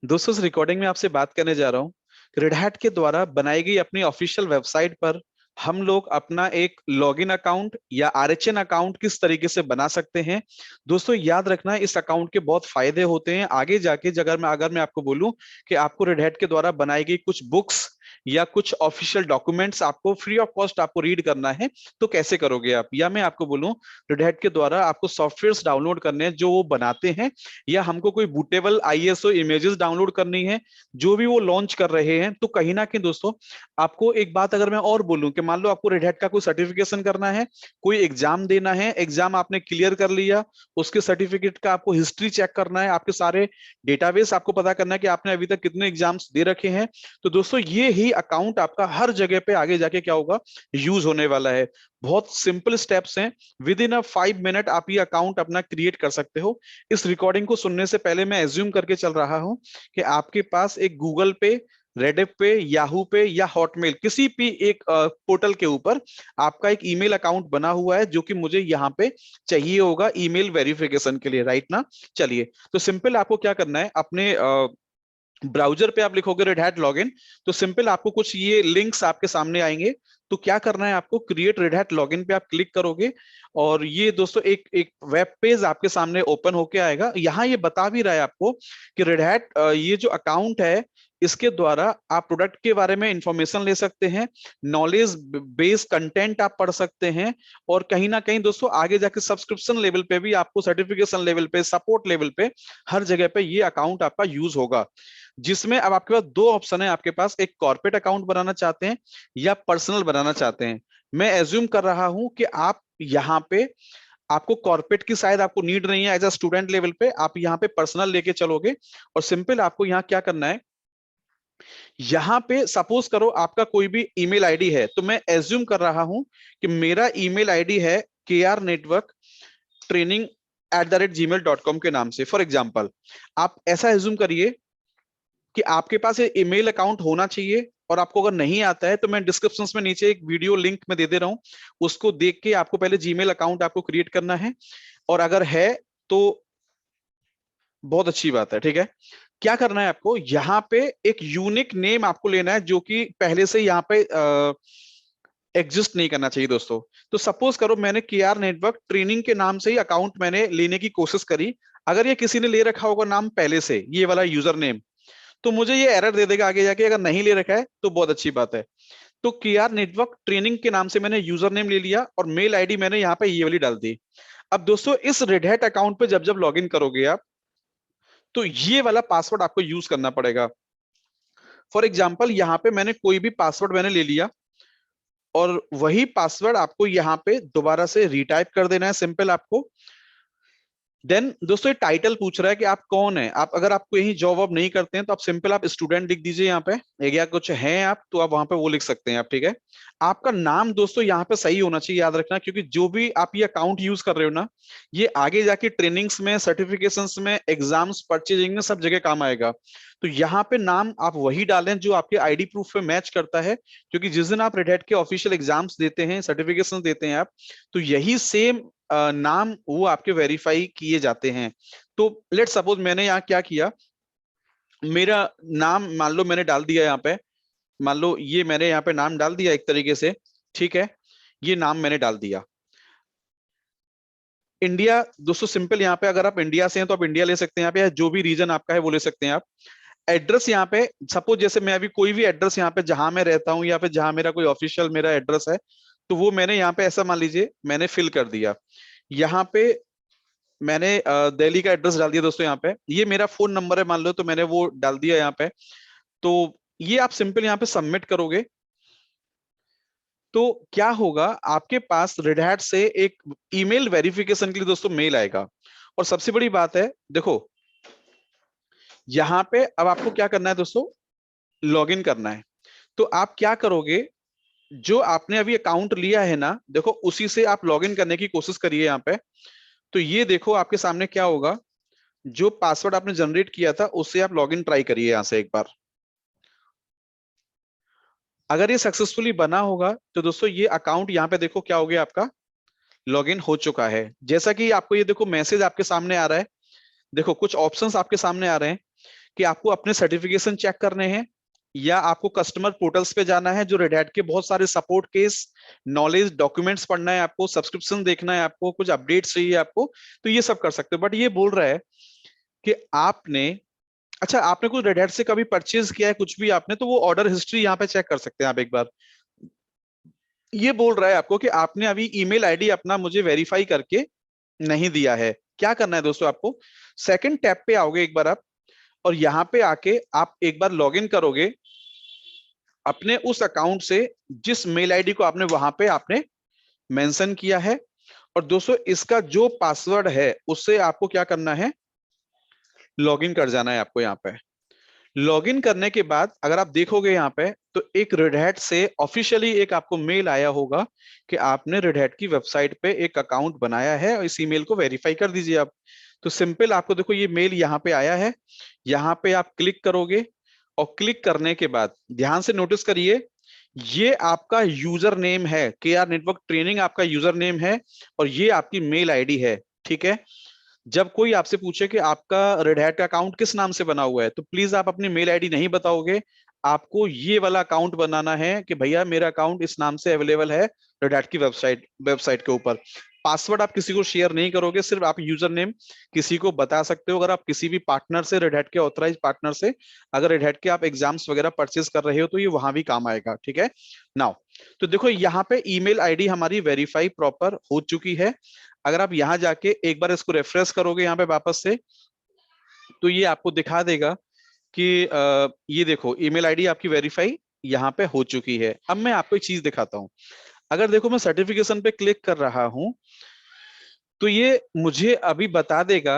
दोस्तों, इस रिकॉर्डिंग में आपसे बात करने जा रहा हूँ रेड हैट के द्वारा बनाई गई अपनी ऑफिशियल वेबसाइट पर हम लोग अपना एक लॉगिन अकाउंट या आरएचएन अकाउंट किस तरीके से बना सकते हैं। दोस्तों, याद रखना इस अकाउंट के बहुत फायदे होते हैं आगे जाके। अगर मैं आपको बोलूं कि आपको रेड हैट के द्वारा बनाई गई कुछ बुक्स या कुछ ऑफिशियल डॉक्यूमेंट्स आपको फ्री ऑफ कॉस्ट आपको रीड करना है, तो कैसे करोगे आप? या मैं आपको बोलूं रेड हैट के द्वारा आपको सॉफ्टवेयर्स डाउनलोड करने हैं जो वो बनाते हैं, या हमको कोई बूटेबल आईएसओ इमेजेस डाउनलोड करनी है जो भी वो लॉन्च कर रहे हैं, तो कहीं ना कहीं दोस्तों आपको एक बात अगर मैं और बोलूं कि मान लो आपको रेड हैट का कोई सर्टिफिकेशन करना है, कोई एग्जाम देना है, एग्जाम आपने क्लियर कर लिया, उसके सर्टिफिकेट का आपको हिस्ट्री चेक करना है, आपके सारे डेटाबेस आपको पता करना है कि आपने अभी तक कितने एग्जाम्स दे रखे हैं, तो दोस्तों ये ही अकाउंट आपका हर जगह पे आगे जाके क्या होगा, यूज होने वाला है। बहुत सिंपल स्टेप्स हैं, विद इन अ 5 मिनट आप ये अकाउंट अपना क्रिएट कर सकते हो। इस रिकॉर्डिंग को सुनने से पहले मैं एज्यूम करके चल रहा हूं कि आपके पास एक गूगल पे, रेडिफ पे, याहू पे या हॉटमेल किसी भी एक पोर्टल के ऊपर आपका एक ईमेल अकाउंट बना हुआ है जो कि मुझे यहाँ पे चाहिए होगा ईमेल वेरिफिकेशन के लिए, राइट ना? चलिए, तो सिंपल आपको क्या करना है, अपने ब्राउजर पे आप लिखोगे रेड हैट लॉगिन, तो सिंपल आपको कुछ ये लिंक्स आपके सामने आएंगे। तो क्या करना है आपको, क्रिएट रेड हैट लॉगिन पे आप क्लिक करोगे और ये दोस्तों एक एक वेब पेज आपके सामने ओपन होके आएगा। यहाँ ये बता भी रहा है आपको कि रेड हैट ये जो अकाउंट है इसके द्वारा आप प्रोडक्ट के बारे में इंफॉर्मेशन ले सकते हैं, नॉलेज बेस्ड कंटेंट आप पढ़ सकते हैं, और कहीं ना कहीं दोस्तों आगे जाके सब्सक्रिप्शन लेवल पे भी आपको, सर्टिफिकेशन लेवल पे, सपोर्ट लेवल पे, हर जगह पे ये अकाउंट आपका यूज होगा। जिसमें अब आपके पास दो ऑप्शन है, आपके पास एक कॉर्पोरेट अकाउंट बनाना चाहते हैं या पर्सनल बनाना चाहते हैं। मैं एज्यूम कर रहा हूं कि आप यहाँ पे, आपको कॉर्पोरेट की शायद आपको नीड नहीं है, एज अ स्टूडेंट लेवल पे आप यहाँ पे पर्सनल लेके चलोगे। और सिंपल आपको यहाँ क्या करना है, यहाँ पे सपोज करो आपका कोई भी ईमेल आईडी है, तो मैं एज्यूम कर रहा हूं कि मेरा ईमेल आईडी है krnetworktraining@gmail.com के नाम से, फॉर एग्जाम्पल। आप ऐसा एज्यूम करिए कि आपके पास ये ईमेल अकाउंट होना चाहिए, और आपको अगर नहीं आता है तो मैं डिस्क्रिप्शन में नीचे एक वीडियो लिंक में दे दे रहा हूं, उसको देख के आपको पहले जीमेल अकाउंट आपको क्रिएट करना है। और अगर है तो बहुत अच्छी बात है, ठीक है। क्या करना है आपको, यहाँ पे एक यूनिक नेम आपको लेना है जो कि पहले से यहाँ पे एग्जिस्ट नहीं करना चाहिए दोस्तों। तो सपोज करो मैंने केआर नेटवर्क ट्रेनिंग के नाम से ही अकाउंट मैंने लेने की कोशिश करी। अगर ये किसी ने ले रखा होगा नाम पहले से, ये वाला यूजर नेम, तो मुझे ये एरर दे देगा आगे जाके। अगर नहीं ले रखा है तो बहुत अच्छी बात है। तो केआर नेटवर्क ट्रेनिंग के नाम से मैंने यूजर नेम ले लिया और मेल आईडी मैंने यहाँ पे ये वाली डाल दी। अब दोस्तों इस रेड हैट अकाउंट पे जब जब लॉगिन करोगे आप, तो ये वाला पासवर्ड आपको यूज करना पड़ेगा। फॉर एग्जाम्पल यहाँ पे मैंने कोई भी पासवर्ड मैंने ले लिया, और वही पासवर्ड आपको यहाँ पे दोबारा से रिटाइप कर देना है, सिंपल आपको। देन दोस्तों ये टाइटल पूछ रहा है कि आप कौन है। आप अगर आपको यही जॉब वॉब नहीं करते हैं तो आप सिंपल आप स्टूडेंट लिख दीजिए यहाँ पे, या कुछ हैं आप तो आप वहां पे वो लिख सकते हैं आप, ठीक है। आपका नाम दोस्तों यहाँ पे सही होना चाहिए, याद रखना, क्योंकि जो भी आप ये अकाउंट यूज कर रहे हो ना, ये आगे जाके ट्रेनिंग्स में, सर्टिफिकेशंस में, एग्जाम्स, परचेजिंग में, सब जगह काम आएगा। तो यहाँ पे नाम आप वही डालें जो आपके आईडी प्रूफ पे मैच करता है, क्योंकि जिस दिन आप रेड हैट के ऑफिशियल एग्जाम्स देते हैं, सर्टिफिकेशन देते हैं आप, तो यही सेम नाम वो आपके वेरीफाई किए जाते हैं। तो लेट सपोज मैंने यहाँ क्या किया, मेरा नाम मान लो मैंने डाल दिया यहाँ पे, मान लो ये मैंने यहाँ पे नाम डाल दिया एक तरीके से, ठीक है। ये नाम मैंने डाल दिया इंडिया। दोस्तों सिंपल यहाँ पे अगर आप इंडिया से हैं तो आप इंडिया ले सकते हैं यहाँ पे, या जो भी रीजन आपका है वो ले सकते हैं आप। एड्रेस यहाँ पे सपोज जैसे मैं अभी कोई भी एड्रेस यहाँ पे जहां मैं रहता हूँ या फिर जहां मेरा कोई ऑफिशियल मेरा एड्रेस है, तो वो मैंने यहाँ पे ऐसा मान लीजिए मैंने फिल कर दिया। यहाँ पे मैंने दिल्ली का एड्रेस डाल दिया दोस्तों। यहाँ पे ये मेरा फोन नंबर है मान लो, तो मैंने वो डाल दिया यहाँ पे। तो ये आप सिंपल यहाँ पे सबमिट करोगे, तो क्या होगा, आपके पास रेड हैट से एक ईमेल वेरिफिकेशन के लिए दोस्तों मेल आएगा। और सबसे बड़ी बात है, देखो यहाँ पे अब आपको क्या करना है दोस्तों, लॉगिन करना है। तो आप क्या करोगे, जो आपने अभी अकाउंट लिया है ना, देखो उसी से आप लॉगिन करने की कोशिश करिए यहाँ पे। तो ये देखो आपके सामने क्या होगा, जो पासवर्ड आपने जनरेट किया था उससे आप लॉगिन ट्राई करिए यहां से एक बार। अगर ये सक्सेसफुली बना होगा तो दोस्तों ये अकाउंट यहाँ पे देखो क्या हो गया, आपका लॉगिन हो चुका है। जैसा कि आपको ये देखो मैसेज आपके सामने आ रहा है, देखो कुछ ऑप्शंस आपके सामने आ रहे हैं कि आपको अपने सर्टिफिकेशन चेक करने हैं, या आपको कस्टमर पोर्टल्स पे जाना है, जो रेड हैट के बहुत सारे सपोर्ट केस, नॉलेज डॉक्यूमेंट्स पढ़ना है आपको, सब्सक्रिप्शन देखना है आपको, कुछ अपडेट्स चाहिए आपको, तो ये सब कर सकते हो। बट ये बोल रहा है कि आपने, अच्छा आपने कुछ रेड हैट से कभी परचेज किया है कुछ भी आपने, तो वो ऑर्डर हिस्ट्री यहाँ पे चेक कर सकते हैं आप एक बार। ये बोल रहा है आपको कि आपने अभी ईमेल आईडी अपना मुझे वेरीफाई करके नहीं दिया है। क्या करना है दोस्तों, आपको सेकंड टैब पे आओगे एक बार आप, और यहाँ पे आके आप एक बार लॉगिन करोगे अपने उस अकाउंट से जिस मेल आईडी को आपने वहां पे आपने मेंशन किया है। और दोस्तों इसका जो पासवर्ड है उससे आपको क्या करना है, लॉगिन कर जाना है आपको यहाँ पे। लॉगिन करने के बाद अगर आप देखोगे यहाँ पे, तो एक रेड हैट से ऑफिशियली एक आपको मेल आया होगा कि आपने रेड हैट की वेबसाइट पे एक अकाउंट बनाया है और इस ईमेल को वेरीफाई कर दीजिए आप। तो सिंपल आपको देखो ये मेल यहाँ पे आया है, यहाँ पे आप क्लिक करोगे, और क्लिक करने के बाद ध्यान से नोटिस करिए, ये आपका यूजर नेम है, KR नेटवर्क ट्रेनिंग आपका यूजर नेम है, और ये आपकी मेल आईडी है। ठीक है, जब कोई आपसे पूछे कि आपका रेड हैट का अकाउंट किस नाम से बना हुआ है, तो प्लीज आप अपनी मेल आईडी नहीं बताओगे, आपको ये वाला अकाउंट बनाना है कि भैया मेरा अकाउंट इस नाम से अवेलेबल है रेड हैट की वेबसाइट के ऊपर। पासवर्ड आप किसी को शेयर नहीं करोगे, सिर्फ आप यूजर नेम किसी को बता सकते हो। अगर आप किसी भी पार्टनर से, रेड हैट के ऑथराइज पार्टनर से, अगर रेड हैट के आप एग्जाम्स वगैरह परचेज कर रहे हो तो ये वहां भी काम आएगा। ठीक है, नाउ तो देखो यहाँ पे ईमेल आईडी हमारी वेरीफाई प्रॉपर हो चुकी है। अगर आप यहाँ जाके एक बार इसको रेफ्रेश करोगे यहाँ पे वापस से, तो ये आपको दिखा देगा कि ये देखो ईमेल आईडी आपकी वेरीफाई यहाँ पे हो चुकी है। अब मैं आपको एक चीज दिखाता हूँ। अगर देखो मैं सर्टिफिकेशन पे क्लिक कर रहा हूं, तो ये मुझे अभी बता देगा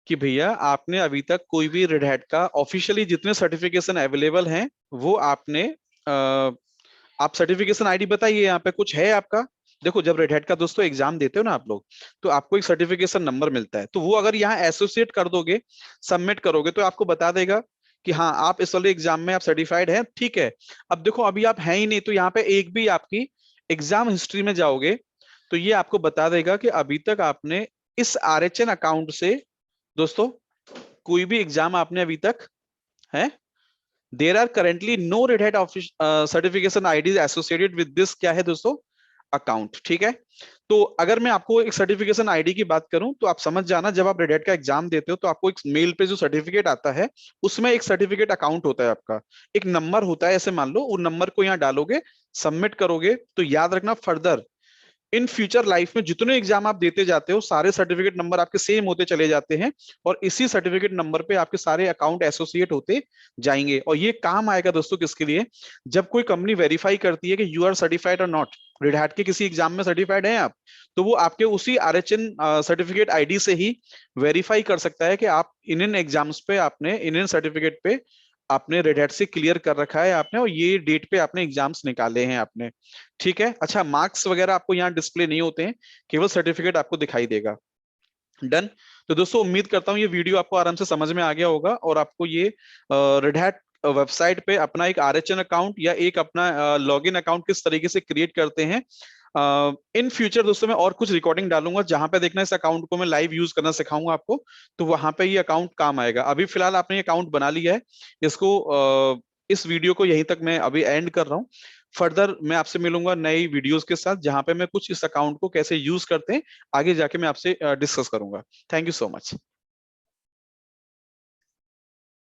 कि भैया आपने अभी तक कोई भी रेड हैट का ऑफिशियली जितने सर्टिफिकेशन अवेलेबल हैं वो आपने, आप सर्टिफिकेशन आईडी बताइए, यहाँ पे कुछ है आपका। देखो जब रेड हैट का दोस्तों एग्जाम देते हो ना आप लोग, तो आपको एक सर्टिफिकेशन नंबर मिलता है, तो वो अगर यहाँ एसोसिएट कर दोगे, सबमिट करोगे, तो आपको बता देगा कि हाँ आप इस वाले एग्जाम में आप सर्टिफाइड हैं। ठीक है, अब देखो अभी आप हैं ही नहीं, तो यहाँ पे एक भी आपकी एग्जाम हिस्ट्री में जाओगे तो ये आपको बता देगा कि अभी तक आपने इस RHN अकाउंट से दोस्तों कोई भी एग्जाम आपने अभी तक है, there are currently no Red Hat certification IDs associated with this, क्या है दोस्तों, अकाउंट। ठीक है, तो अगर मैं आपको एक सर्टिफिकेशन आईडी की बात करूं तो आप समझ जाना, जब आप रेड हैट का एग्जाम देते हो तो आपको एक मेल पे जो सर्टिफिकेट आता है उसमें एक सर्टिफिकेट अकाउंट होता है आपका, एक नंबर होता है, ऐसे मान लो, वो नंबर को यहाँ डालोगे, सबमिट करोगे, तो याद रखना फर्दर इन फ्यूचर लाइफ में जितने एग्जाम आप देते जाते हो सारे सर्टिफिकेट नंबर आपके सेम होते चले जाते हैं, और इसी सर्टिफिकेट नंबर पे आपके सारे अकाउंट एसोसिएट होते जाएंगे। और ये काम आएगा दोस्तों किसके लिए, जब कोई कंपनी वेरीफाई करती है कि यू आर सर्टिफाइड और नॉट, रेड हैट के किसी एग्जाम में सर्टिफाइड हैं आप, तो वो आपके उसी RHN सर्टिफिकेट आईडी से ही वेरीफाई कर सकता है कि आप इन एग्जाम्स पे आपने इन सर्टिफिकेट पे आपने रेड हैट से क्लियर कर रखा है आपने, और ये डेट पे आपने एग्जाम्स निकाले हैं आपने। ठीक है, अच्छा मार्क्स वगैरह आपको यहाँ डिस्प्ले नहीं होते हैं, केवल सर्टिफिकेट आपको दिखाई देगा। डन। तो दोस्तों उम्मीद करता हूँ ये वीडियो आपको आराम से समझ में आ गया होगा, और आपको ये रेड हैट वेबसाइट पे अपना एक RHN अकाउंट या एक अपना लॉगिन अकाउंट किस तरीके से क्रिएट करते हैं। इन फ्यूचर दोस्तों मैं और कुछ रिकॉर्डिंग डालूंगा जहां पे देखना इस अकाउंट को मैं लाइव यूज करना सिखाऊंगा आपको, तो वहां पे ये अकाउंट काम आएगा। अभी फिलहाल आपने ये अकाउंट बना लिया है, इसको इस वीडियो को यहीं तक मैं अभी एंड कर रहा हूँ। फर्दर मैं आपसे मिलूंगा नई वीडियोस के साथ जहां पे मैं कुछ इस अकाउंट को कैसे यूज करते हैं आगे जाके मैं आपसे डिस्कस करूंगा। Thank you so much.